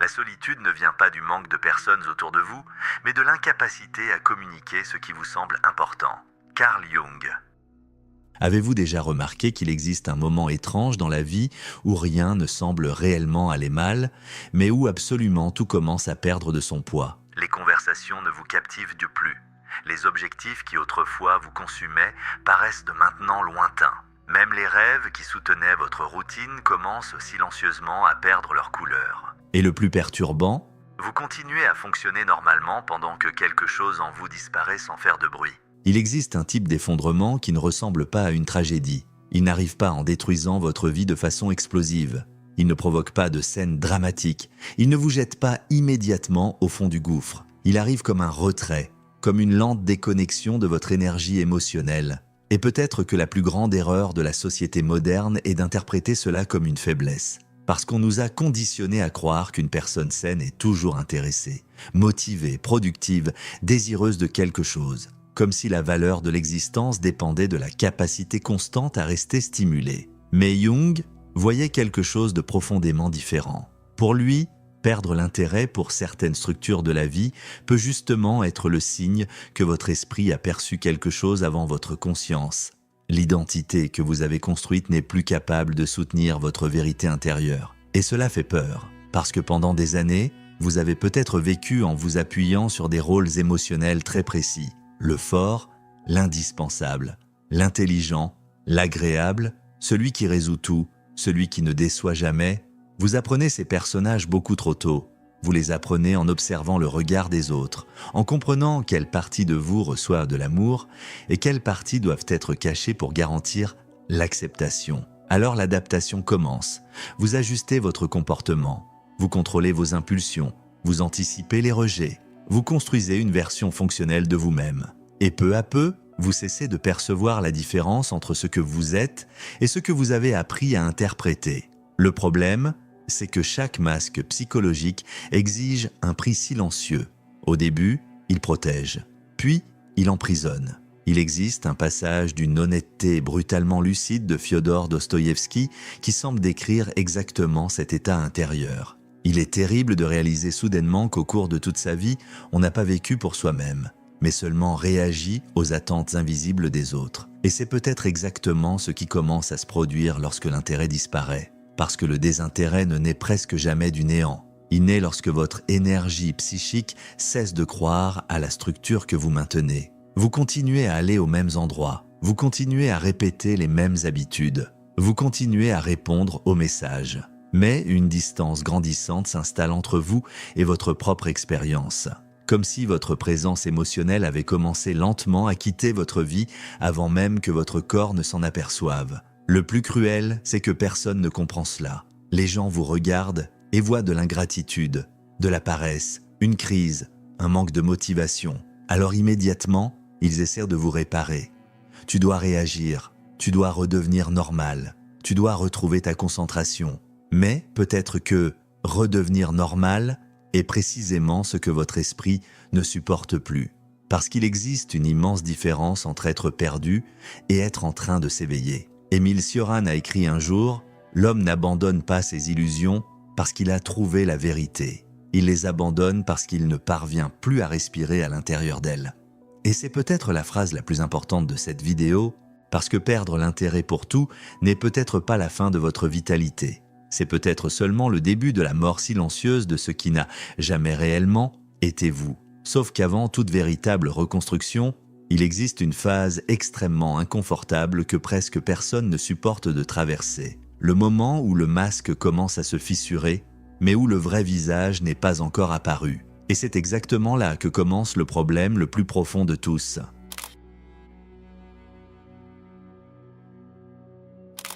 La solitude ne vient pas du manque de personnes autour de vous, mais de l'incapacité à communiquer ce qui vous semble important. Carl Jung. Avez-vous déjà remarqué qu'il existe un moment étrange dans la vie où rien ne semble réellement aller mal, mais où absolument tout commence à perdre de son poids? Les conversations ne vous captivent plus. Les objectifs qui autrefois vous consumaient paraissent de maintenant lointains. Même les rêves qui soutenaient votre routine commencent silencieusement à perdre leur couleur. Et le plus perturbant, vous continuez à fonctionner normalement pendant que quelque chose en vous disparaît sans faire de bruit. il existe un type d'effondrement qui ne ressemble pas à une tragédie. Il n'arrive pas en détruisant votre vie de façon explosive. Il ne provoque pas de scène dramatique. Il ne vous jette pas immédiatement au fond du gouffre. Il arrive comme un retrait, comme une lente déconnexion de votre énergie émotionnelle. Et peut-être que la plus grande erreur de la société moderne est d'interpréter cela comme une faiblesse. Parce qu'on nous a conditionnés à croire qu'une personne saine est toujours intéressée, motivée, productive, désireuse de quelque chose. Comme si la valeur de l'existence dépendait de la capacité constante à rester stimulée. Mais Jung voyait quelque chose de profondément différent. Pour lui, perdre l'intérêt pour certaines structures de la vie peut justement être le signe que votre esprit a perçu quelque chose avant votre conscience. L'identité que vous avez construite n'est plus capable de soutenir votre vérité intérieure. Et cela fait peur, parce que pendant des années, vous avez peut-être vécu en vous appuyant sur des rôles émotionnels très précis. Le fort, l'indispensable, l'intelligent, l'agréable, celui qui résout tout, celui qui ne déçoit jamais. Vous apprenez ces personnages beaucoup trop tôt. Vous les apprenez en observant le regard des autres, en comprenant quelle partie de vous reçoit de l'amour et quelles parties doivent être cachées pour garantir l'acceptation. Alors l'adaptation commence. Vous ajustez votre comportement, vous contrôlez vos impulsions, vous anticipez les rejets. Vous construisez une version fonctionnelle de vous-même. Et peu à peu, vous cessez de percevoir la différence entre ce que vous êtes et ce que vous avez appris à interpréter. Le problème, c'est que chaque masque psychologique exige un prix silencieux. Au début, il protège, puis il emprisonne. Il existe un passage d'une honnêteté brutalement lucide de Fyodor Dostoïevski qui semble décrire exactement cet état intérieur. Il est terrible de réaliser soudainement qu'au cours de toute sa vie, on n'a pas vécu pour soi-même, mais seulement réagi aux attentes invisibles des autres. Et c'est peut-être exactement ce qui commence à se produire lorsque l'intérêt disparaît. Parce que le désintérêt ne naît presque jamais du néant. Il naît lorsque votre énergie psychique cesse de croire à la structure que vous maintenez. Vous continuez à aller aux mêmes endroits. Vous continuez à répéter les mêmes habitudes. Vous continuez à répondre aux messages. Mais une distance grandissante s'installe entre vous et votre propre expérience. Comme si votre présence émotionnelle avait commencé lentement à quitter votre vie avant même que votre corps ne s'en aperçoive. Le plus cruel, c'est que personne ne comprend cela. Les gens vous regardent et voient de l'ingratitude, de la paresse, une crise, un manque de motivation. Alors immédiatement, ils essaient de vous réparer. Tu dois réagir, tu dois redevenir normal, tu dois retrouver ta concentration. Mais peut-être que redevenir normal est précisément ce que votre esprit ne supporte plus. Parce qu'il existe une immense différence entre être perdu et être en train de s'éveiller. Émile Cioran a écrit un jour « L'homme n'abandonne pas ses illusions parce qu'il a trouvé la vérité. Il les abandonne parce qu'il ne parvient plus à respirer à l'intérieur d'elle. » Et c'est peut-être la phrase la plus importante de cette vidéo, parce que perdre l'intérêt pour tout n'est peut-être pas la fin de votre vitalité. C'est peut-être seulement le début de la mort silencieuse de ce qui n'a jamais réellement été vous. Sauf qu'avant toute véritable reconstruction, il existe une phase extrêmement inconfortable que presque personne ne supporte de traverser. Le moment où le masque commence à se fissurer, mais où le vrai visage n'est pas encore apparu. Et c'est exactement là que commence le problème le plus profond de tous.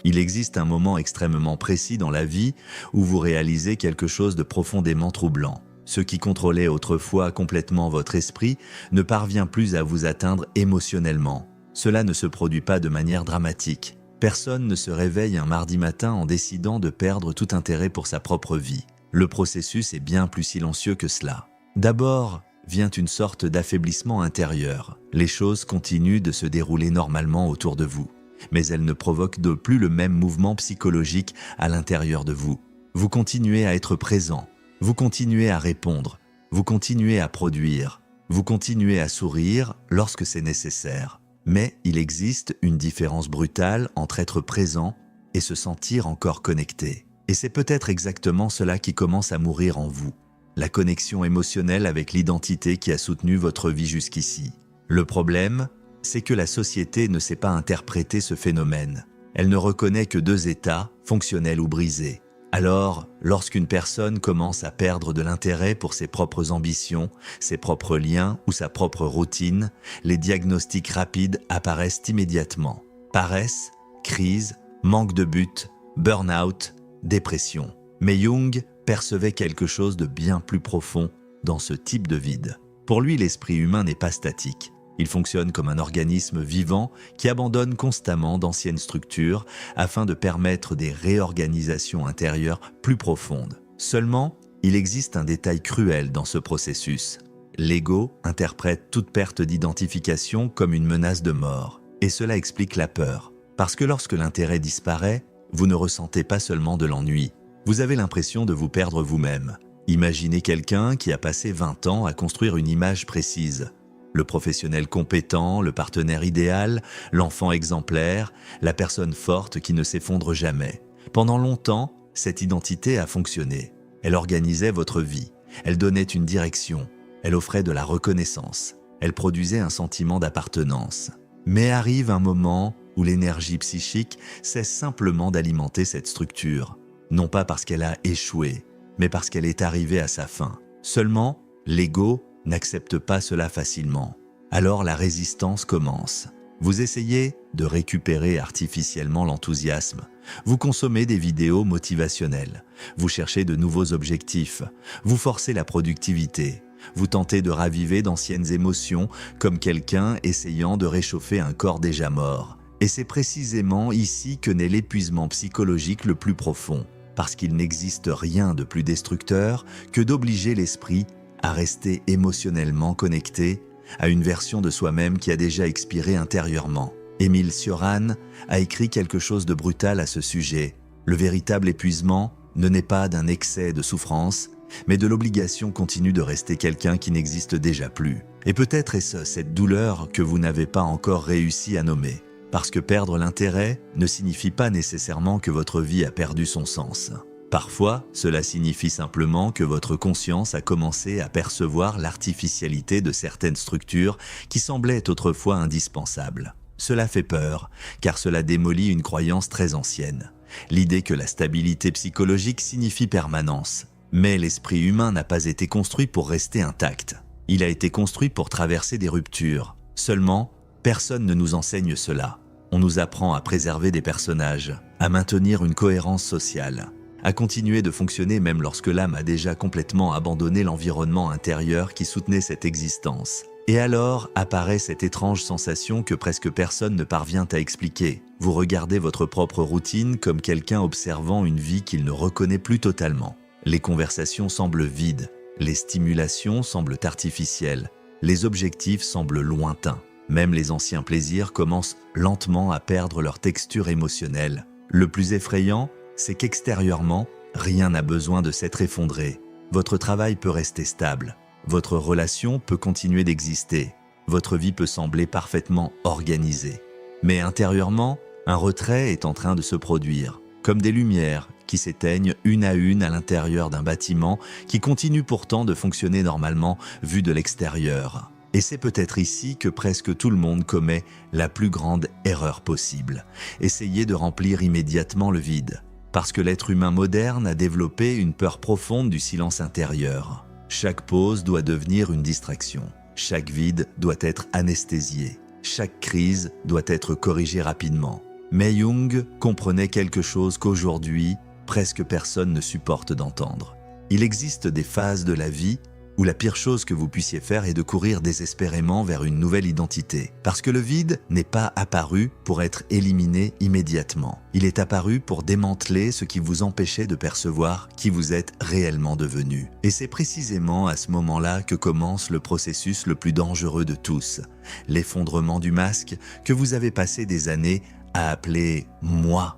Il existe un moment extrêmement précis dans la vie où vous réalisez quelque chose de profondément troublant. Ce qui contrôlait autrefois complètement votre esprit ne parvient plus à vous atteindre émotionnellement. Cela ne se produit pas de manière dramatique. Personne ne se réveille un mardi matin en décidant de perdre tout intérêt pour sa propre vie. Le processus est bien plus silencieux que cela. D'abord, vient une sorte d'affaiblissement intérieur. Les choses continuent de se dérouler normalement autour de vous, mais elles ne provoquent de plus le même mouvement psychologique à l'intérieur de vous. Vous continuez à être présent, Vous continuez à répondre, vous continuez à produire, vous continuez à sourire lorsque c'est nécessaire. Mais il existe une différence brutale entre être présent et se sentir encore connecté. Et c'est peut-être exactement cela qui commence à mourir en vous. La connexion émotionnelle avec l'identité qui a soutenu votre vie jusqu'ici. Le problème, c'est que la société ne sait pas interpréter ce phénomène. Elle ne reconnaît que deux états, fonctionnels ou brisés. Alors, lorsqu'une personne commence à perdre de l'intérêt pour ses propres ambitions, ses propres liens ou sa propre routine, les diagnostics rapides apparaissent immédiatement. Paresse, crise, manque de but, burn-out, dépression. Mais Jung percevait quelque chose de bien plus profond dans ce type de vide. Pour lui, l'esprit humain n'est pas statique. Il fonctionne comme un organisme vivant qui abandonne constamment d'anciennes structures afin de permettre des réorganisations intérieures plus profondes. Seulement, il existe un détail cruel dans ce processus. L'ego interprète toute perte d'identification comme une menace de mort. Et cela explique la peur. Parce que lorsque l'intérêt disparaît, vous ne ressentez pas seulement de l'ennui. Vous avez l'impression de vous perdre vous-même. Imaginez quelqu'un qui a passé 20 ans à construire une image précise. Le professionnel compétent, le partenaire idéal, l'enfant exemplaire, la personne forte qui ne s'effondre jamais. Pendant longtemps, cette identité a fonctionné. Elle organisait votre vie. Elle donnait une direction. Elle offrait de la reconnaissance. Elle produisait un sentiment d'appartenance. Mais arrive un moment où l'énergie psychique cesse simplement d'alimenter cette structure. Non pas parce qu'elle a échoué, mais parce qu'elle est arrivée à sa fin. Seulement, l'ego n'accepte pas cela facilement. Alors la résistance commence. Vous essayez de récupérer artificiellement l'enthousiasme. Vous consommez des vidéos motivationnelles. Vous cherchez de nouveaux objectifs. Vous forcez la productivité. Vous tentez de raviver d'anciennes émotions comme quelqu'un essayant de réchauffer un corps déjà mort. Et c'est précisément ici que naît l'épuisement psychologique le plus profond. Parce qu'il n'existe rien de plus destructeur que d'obliger l'esprit à rester émotionnellement connecté à une version de soi-même qui a déjà expiré intérieurement. Émile Cioran a écrit quelque chose de brutal à ce sujet. Le véritable épuisement ne naît pas d'un excès de souffrance, mais de l'obligation continue de rester quelqu'un qui n'existe déjà plus. Et peut-être est-ce cette douleur que vous n'avez pas encore réussi à nommer. Parce que perdre l'intérêt ne signifie pas nécessairement que votre vie a perdu son sens. Parfois, cela signifie simplement que votre conscience a commencé à percevoir l'artificialité de certaines structures qui semblaient autrefois indispensables. Cela fait peur, car cela démolit une croyance très ancienne. L'idée que la stabilité psychologique signifie permanence. Mais l'esprit humain n'a pas été construit pour rester intact. Il a été construit pour traverser des ruptures. Seulement, personne ne nous enseigne cela. On nous apprend à préserver des personnages, à maintenir une cohérence sociale, à continuer de fonctionner même lorsque l'âme a déjà complètement abandonné l'environnement intérieur qui soutenait cette existence. Et alors apparaît cette étrange sensation que presque personne ne parvient à expliquer. Vous regardez votre propre routine comme quelqu'un observant une vie qu'il ne reconnaît plus totalement. Les conversations semblent vides, les stimulations semblent artificielles, les objectifs semblent lointains. Même les anciens plaisirs commencent lentement à perdre leur texture émotionnelle. Le plus effrayant, c'est qu'extérieurement, rien n'a besoin de s'être effondré. Votre travail peut rester stable, votre relation peut continuer d'exister, votre vie peut sembler parfaitement organisée. Mais intérieurement, un retrait est en train de se produire, comme des lumières qui s'éteignent une à l'intérieur d'un bâtiment qui continue pourtant de fonctionner normalement vu de l'extérieur. Et c'est peut-être ici que presque tout le monde commet la plus grande erreur possible, essayer de remplir immédiatement le vide. Parce que l'être humain moderne a développé une peur profonde du silence intérieur. Chaque pause doit devenir une distraction. Chaque vide doit être anesthésié. Chaque crise doit être corrigée rapidement. Mais Jung comprenait quelque chose qu'aujourd'hui, presque personne ne supporte d'entendre. Il existe des phases de la vie où la pire chose que vous puissiez faire est de courir désespérément vers une nouvelle identité. Parce que le vide n'est pas apparu pour être éliminé immédiatement. Il est apparu pour démanteler ce qui vous empêchait de percevoir qui vous êtes réellement devenu. Et c'est précisément à ce moment-là que commence le processus le plus dangereux de tous, l'effondrement du masque que vous avez passé des années à appeler « moi ».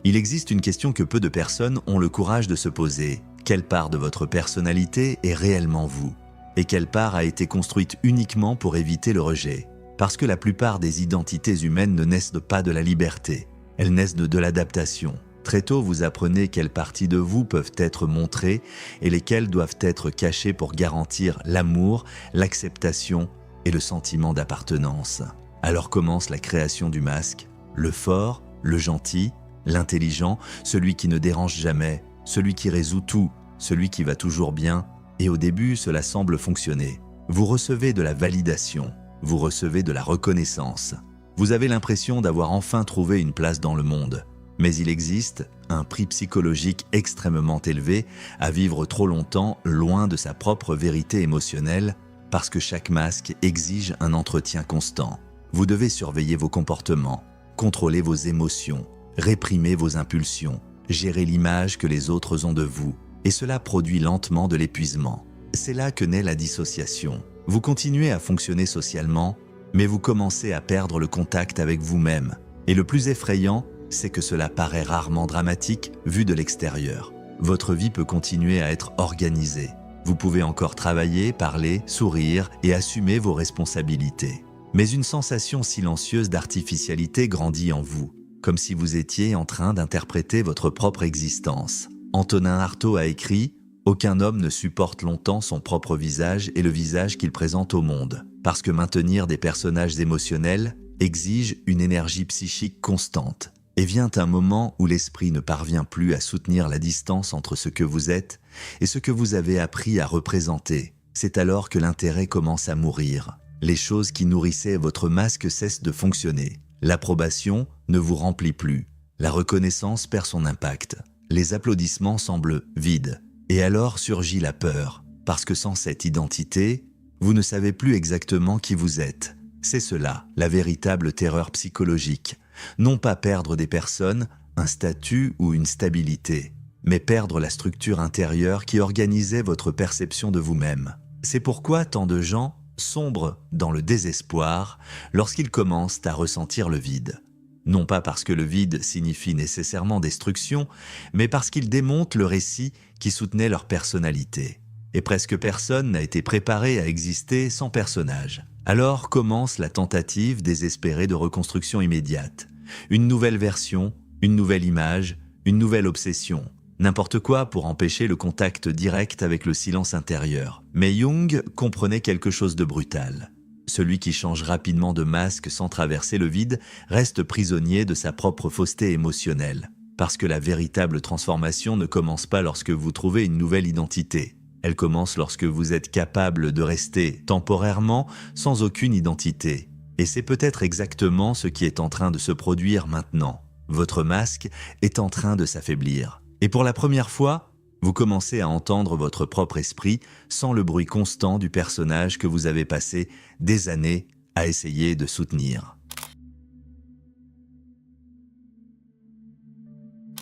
Il existe une question que peu de personnes ont le courage de se poser. Quelle part de votre personnalité est réellement vous? Et quelle part a été construite uniquement pour éviter le rejet? Parce que la plupart des identités humaines ne naissent pas de la liberté, elles naissent de l'adaptation. Très tôt, vous apprenez quelles parties de vous peuvent être montrées et lesquelles doivent être cachées pour garantir l'amour, l'acceptation et le sentiment d'appartenance. Alors commence la création du masque, le fort, le gentil, l'intelligent, celui qui ne dérange jamais, celui qui résout tout, celui qui va toujours bien. Et au début, cela semble fonctionner. Vous recevez de la validation, vous recevez de la reconnaissance. Vous avez l'impression d'avoir enfin trouvé une place dans le monde. Mais il existe un prix psychologique extrêmement élevé à vivre trop longtemps loin de sa propre vérité émotionnelle parce que chaque masque exige un entretien constant. Vous devez surveiller vos comportements, contrôler vos émotions, réprimer vos impulsions, gérer l'image que les autres ont de vous. Et cela produit lentement de l'épuisement. C'est là que naît la dissociation. Vous continuez à fonctionner socialement, mais vous commencez à perdre le contact avec vous-même. Et le plus effrayant, c'est que cela paraît rarement dramatique vu de l'extérieur. Votre vie peut continuer à être organisée. Vous pouvez encore travailler, parler, sourire et assumer vos responsabilités. Mais une sensation silencieuse d'artificialité grandit en vous, comme si vous étiez en train d'interpréter votre propre existence. Antonin Artaud a écrit « Aucun homme ne supporte longtemps son propre visage et le visage qu'il présente au monde, parce que maintenir des personnages émotionnels exige une énergie psychique constante. Et vient un moment où l'esprit ne parvient plus à soutenir la distance entre ce que vous êtes et ce que vous avez appris à représenter. C'est alors que l'intérêt commence à mourir. Les choses qui nourrissaient votre masque cessent de fonctionner. L'approbation ne vous remplit plus. La reconnaissance perd son impact. Les applaudissements semblent vides. Et alors surgit la peur, parce que sans cette identité, vous ne savez plus exactement qui vous êtes. C'est cela, la véritable terreur psychologique. Non pas perdre des personnes, un statut ou une stabilité, mais perdre la structure intérieure qui organisait votre perception de vous-même. C'est pourquoi tant de gens sombrent dans le désespoir lorsqu'ils commencent à ressentir le vide. Non pas parce que le vide signifie nécessairement destruction, mais parce qu'ils démontent le récit qui soutenait leur personnalité. Et presque personne n'a été préparé à exister sans personnage. Alors commence la tentative désespérée de reconstruction immédiate. Une nouvelle version, une nouvelle image, une nouvelle obsession. N'importe quoi pour empêcher le contact direct avec le silence intérieur. Mais Jung comprenait quelque chose de brutal. Celui qui change rapidement de masque sans traverser le vide reste prisonnier de sa propre fausseté émotionnelle. Parce que la véritable transformation ne commence pas lorsque vous trouvez une nouvelle identité. Elle commence lorsque vous êtes capable de rester temporairement sans aucune identité. Et c'est peut-être exactement ce qui est en train de se produire maintenant. Votre masque est en train de s'affaiblir. Et pour la première fois, vous commencez à entendre votre propre esprit sans le bruit constant du personnage que vous avez passé des années à essayer de soutenir.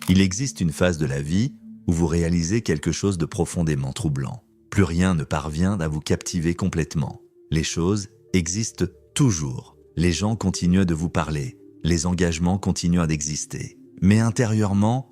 Il existe une phase de la vie où vous réalisez quelque chose de profondément troublant. Plus rien ne parvient à vous captiver complètement. Les choses existent toujours. Les gens continuent de vous parler. Les engagements continuent d'exister. Mais intérieurement,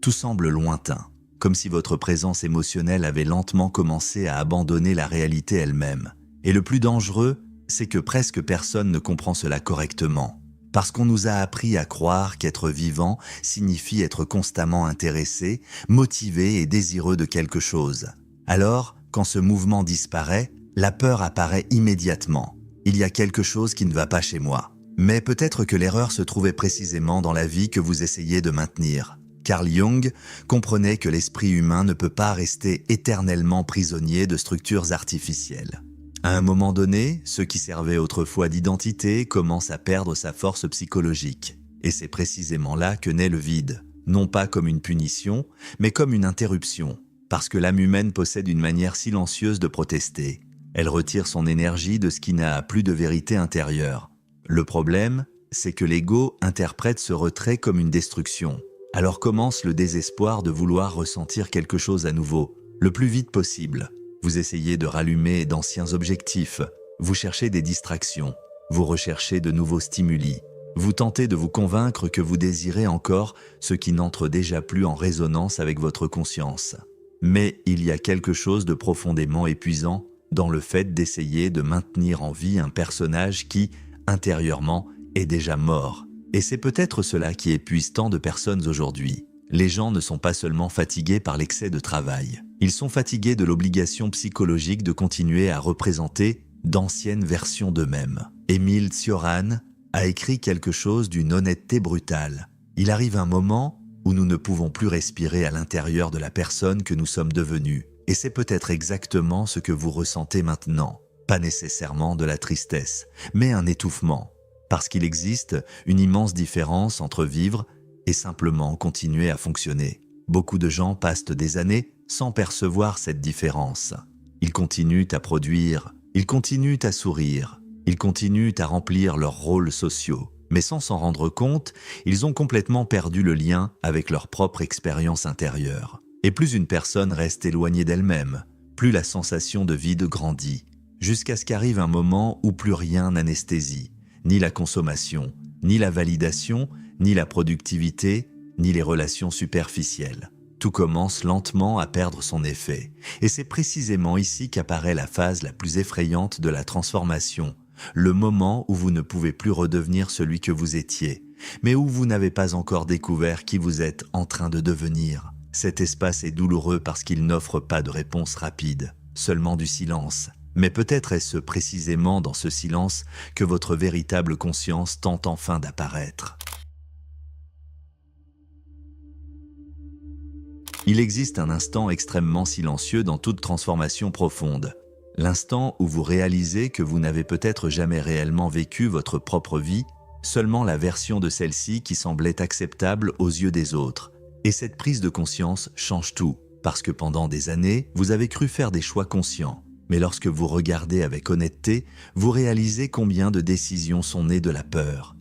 tout semble lointain. Comme si votre présence émotionnelle avait lentement commencé à abandonner la réalité elle-même. Et le plus dangereux, c'est que presque personne ne comprend cela correctement. Parce qu'on nous a appris à croire qu'être vivant signifie être constamment intéressé, motivé et désireux de quelque chose. Alors, quand ce mouvement disparaît, la peur apparaît immédiatement. Il y a quelque chose qui ne va pas chez moi. Mais peut-être que l'erreur se trouvait précisément dans la vie que vous essayez de maintenir. Carl Jung comprenait que l'esprit humain ne peut pas rester éternellement prisonnier de structures artificielles. À un moment donné, ce qui servait autrefois d'identité commence à perdre sa force psychologique. Et c'est précisément là que naît le vide, non pas comme une punition, mais comme une interruption, parce que l'âme humaine possède une manière silencieuse de protester. Elle retire son énergie de ce qui n'a plus de vérité intérieure. Le problème, c'est que l'ego interprète ce retrait comme une destruction. Alors commence le désespoir de vouloir ressentir quelque chose à nouveau, le plus vite possible. Vous essayez de rallumer d'anciens objectifs, vous cherchez des distractions, vous recherchez de nouveaux stimuli. Vous tentez de vous convaincre que vous désirez encore ce qui n'entre déjà plus en résonance avec votre conscience. Mais il y a quelque chose de profondément épuisant dans le fait d'essayer de maintenir en vie un personnage qui, intérieurement, est déjà mort. Et c'est peut-être cela qui épuise tant de personnes aujourd'hui. Les gens ne sont pas seulement fatigués par l'excès de travail. Ils sont fatigués de l'obligation psychologique de continuer à représenter d'anciennes versions d'eux-mêmes. Émile Cioran a écrit quelque chose d'une honnêteté brutale. Il arrive un moment où nous ne pouvons plus respirer à l'intérieur de la personne que nous sommes devenus. Et c'est peut-être exactement ce que vous ressentez maintenant. Pas nécessairement de la tristesse, mais un étouffement. Parce qu'il existe une immense différence entre vivre et simplement continuer à fonctionner. Beaucoup de gens passent des années sans percevoir cette différence. Ils continuent à produire, ils continuent à sourire, ils continuent à remplir leurs rôles sociaux. Mais sans s'en rendre compte, ils ont complètement perdu le lien avec leur propre expérience intérieure. Et plus une personne reste éloignée d'elle-même, plus la sensation de vide grandit, jusqu'à ce qu'arrive un moment où plus rien n'anesthésie, ni la consommation, ni la validation, ni la productivité, ni les relations superficielles. Tout commence lentement à perdre son effet. Et c'est précisément ici qu'apparaît la phase la plus effrayante de la transformation, le moment où vous ne pouvez plus redevenir celui que vous étiez, mais où vous n'avez pas encore découvert qui vous êtes en train de devenir. Cet espace est douloureux parce qu'il n'offre pas de réponse rapide, seulement du silence. Mais peut-être est-ce précisément dans ce silence que votre véritable conscience tente enfin d'apparaître. Il existe un instant extrêmement silencieux dans toute transformation profonde. L'instant où vous réalisez que vous n'avez peut-être jamais réellement vécu votre propre vie, seulement la version de celle-ci qui semblait acceptable aux yeux des autres. Et cette prise de conscience change tout, parce que pendant des années, vous avez cru faire des choix conscients. Mais lorsque vous regardez avec honnêteté, vous réalisez combien de décisions sont nées de la peur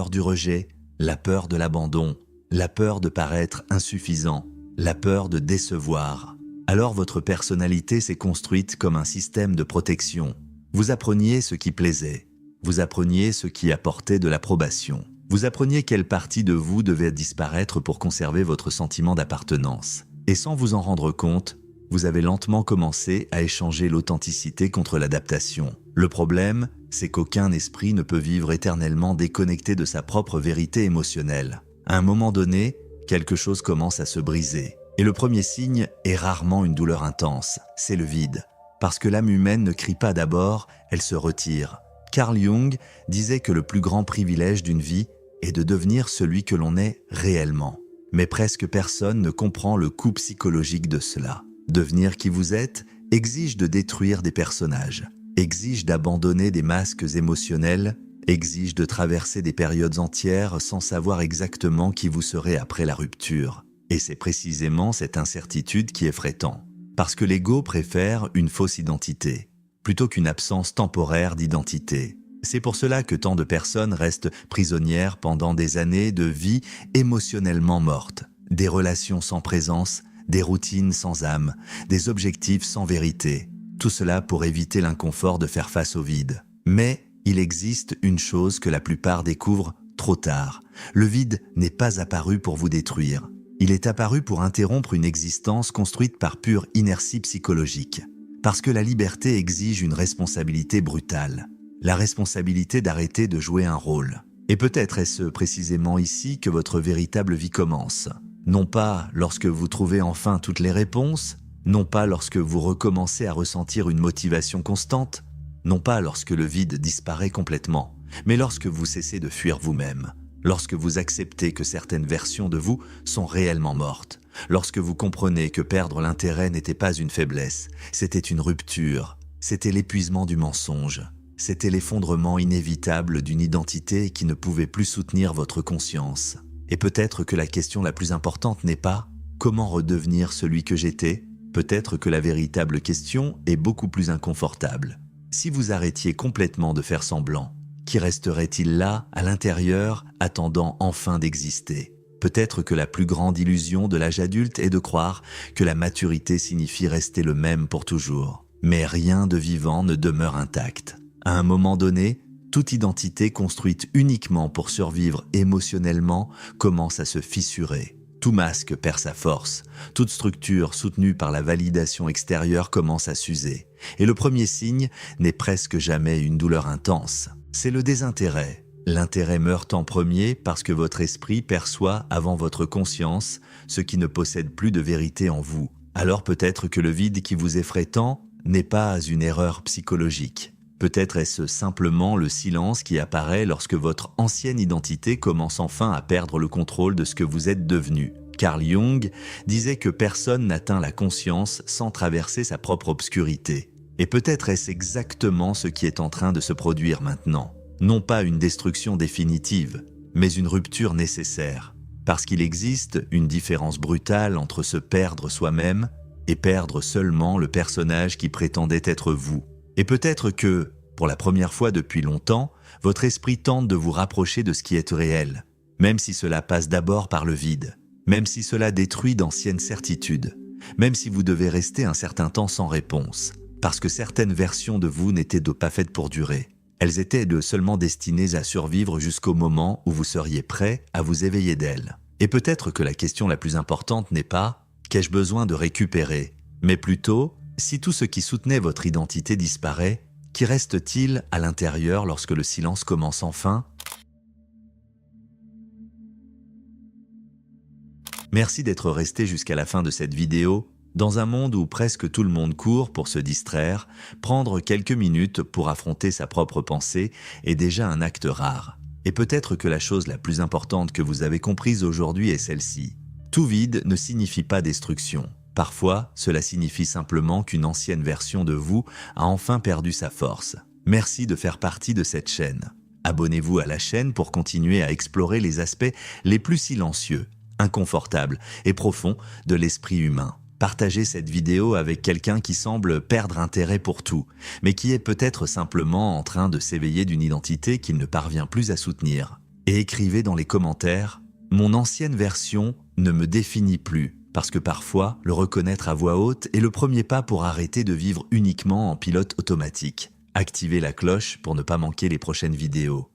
du rejet, la peur de l'abandon, la peur de paraître insuffisant, la peur de décevoir. Alors votre personnalité s'est construite comme un système de protection. Vous appreniez ce qui plaisait, vous appreniez ce qui apportait de l'approbation. Vous appreniez quelle partie de vous devait disparaître pour conserver votre sentiment d'appartenance. Et sans vous en rendre compte, vous avez lentement commencé à échanger l'authenticité contre l'adaptation. Le problème, c'est qu'aucun esprit ne peut vivre éternellement déconnecté de sa propre vérité émotionnelle. À un moment donné, quelque chose commence à se briser. Et le premier signe est rarement une douleur intense, c'est le vide. Parce que l'âme humaine ne crie pas d'abord, elle se retire. Carl Jung disait que le plus grand privilège d'une vie est de devenir celui que l'on est réellement. Mais presque personne ne comprend le coût psychologique de cela. Devenir qui vous êtes exige de détruire des personnages, exige d'abandonner des masques émotionnels, exige de traverser des périodes entières sans savoir exactement qui vous serez après la rupture. Et c'est précisément cette incertitude qui effraie tant. Parce que l'ego préfère une fausse identité, plutôt qu'une absence temporaire d'identité. C'est pour cela que tant de personnes restent prisonnières pendant des années de vie émotionnellement morte, des relations sans présence, des routines sans âme, des objectifs sans vérité. Tout cela pour éviter l'inconfort de faire face au vide. Mais il existe une chose que la plupart découvrent trop tard. Le vide n'est pas apparu pour vous détruire. Il est apparu pour interrompre une existence construite par pure inertie psychologique. Parce que la liberté exige une responsabilité brutale. La responsabilité d'arrêter de jouer un rôle. Et peut-être est-ce précisément ici que votre véritable vie commence. Non pas lorsque vous trouvez enfin toutes les réponses, non pas lorsque vous recommencez à ressentir une motivation constante, non pas lorsque le vide disparaît complètement, mais lorsque vous cessez de fuir vous-même, lorsque vous acceptez que certaines versions de vous sont réellement mortes, lorsque vous comprenez que perdre l'intérêt n'était pas une faiblesse, c'était une rupture, c'était l'épuisement du mensonge, c'était l'effondrement inévitable d'une identité qui ne pouvait plus soutenir votre conscience. Et peut-être que la question la plus importante n'est pas « Comment redevenir celui que j'étais ?» Peut-être que la véritable question est beaucoup plus inconfortable. Si vous arrêtiez complètement de faire semblant, qui resterait-il là, à l'intérieur, attendant enfin d'exister? Peut-être que la plus grande illusion de l'âge adulte est de croire que la maturité signifie rester le même pour toujours. Mais rien de vivant ne demeure intact. À un moment donné, toute identité construite uniquement pour survivre émotionnellement commence à se fissurer. Tout masque perd sa force, toute structure soutenue par la validation extérieure commence à s'user. Et le premier signe n'est presque jamais une douleur intense, c'est le désintérêt. L'intérêt meurt en premier parce que votre esprit perçoit avant votre conscience ce qui ne possède plus de vérité en vous. Alors peut-être que le vide qui vous effraie tant n'est pas une erreur psychologique. Peut-être est-ce simplement le silence qui apparaît lorsque votre ancienne identité commence enfin à perdre le contrôle de ce que vous êtes devenu. Carl Jung disait que personne n'atteint la conscience sans traverser sa propre obscurité. Et peut-être est-ce exactement ce qui est en train de se produire maintenant. Non pas une destruction définitive, mais une rupture nécessaire. Parce qu'il existe une différence brutale entre se perdre soi-même et perdre seulement le personnage qui prétendait être vous. Et peut-être que, pour la première fois depuis longtemps, votre esprit tente de vous rapprocher de ce qui est réel, même si cela passe d'abord par le vide, même si cela détruit d'anciennes certitudes, même si vous devez rester un certain temps sans réponse, parce que certaines versions de vous n'étaient pas faites pour durer. Elles étaient seulement destinées à survivre jusqu'au moment où vous seriez prêt à vous éveiller d'elles. Et peut-être que la question la plus importante n'est pas « qu'ai-je besoin de récupérer ?», mais plutôt « si tout ce qui soutenait votre identité disparaît, qu'y reste-t-il à l'intérieur lorsque le silence commence enfin ?» Merci d'être resté jusqu'à la fin de cette vidéo. Dans un monde où presque tout le monde court pour se distraire, prendre quelques minutes pour affronter sa propre pensée est déjà un acte rare. Et peut-être que la chose la plus importante que vous avez comprise aujourd'hui est celle-ci. Tout vide ne signifie pas destruction. Parfois, cela signifie simplement qu'une ancienne version de vous a enfin perdu sa force. Merci de faire partie de cette chaîne. Abonnez-vous à la chaîne pour continuer à explorer les aspects les plus silencieux, inconfortables et profonds de l'esprit humain. Partagez cette vidéo avec quelqu'un qui semble perdre intérêt pour tout, mais qui est peut-être simplement en train de s'éveiller d'une identité qu'il ne parvient plus à soutenir. Et écrivez dans les commentaires « Mon ancienne version ne me définit plus », parce que parfois, le reconnaître à voix haute est le premier pas pour arrêter de vivre uniquement en pilote automatique. Activez la cloche pour ne pas manquer les prochaines vidéos.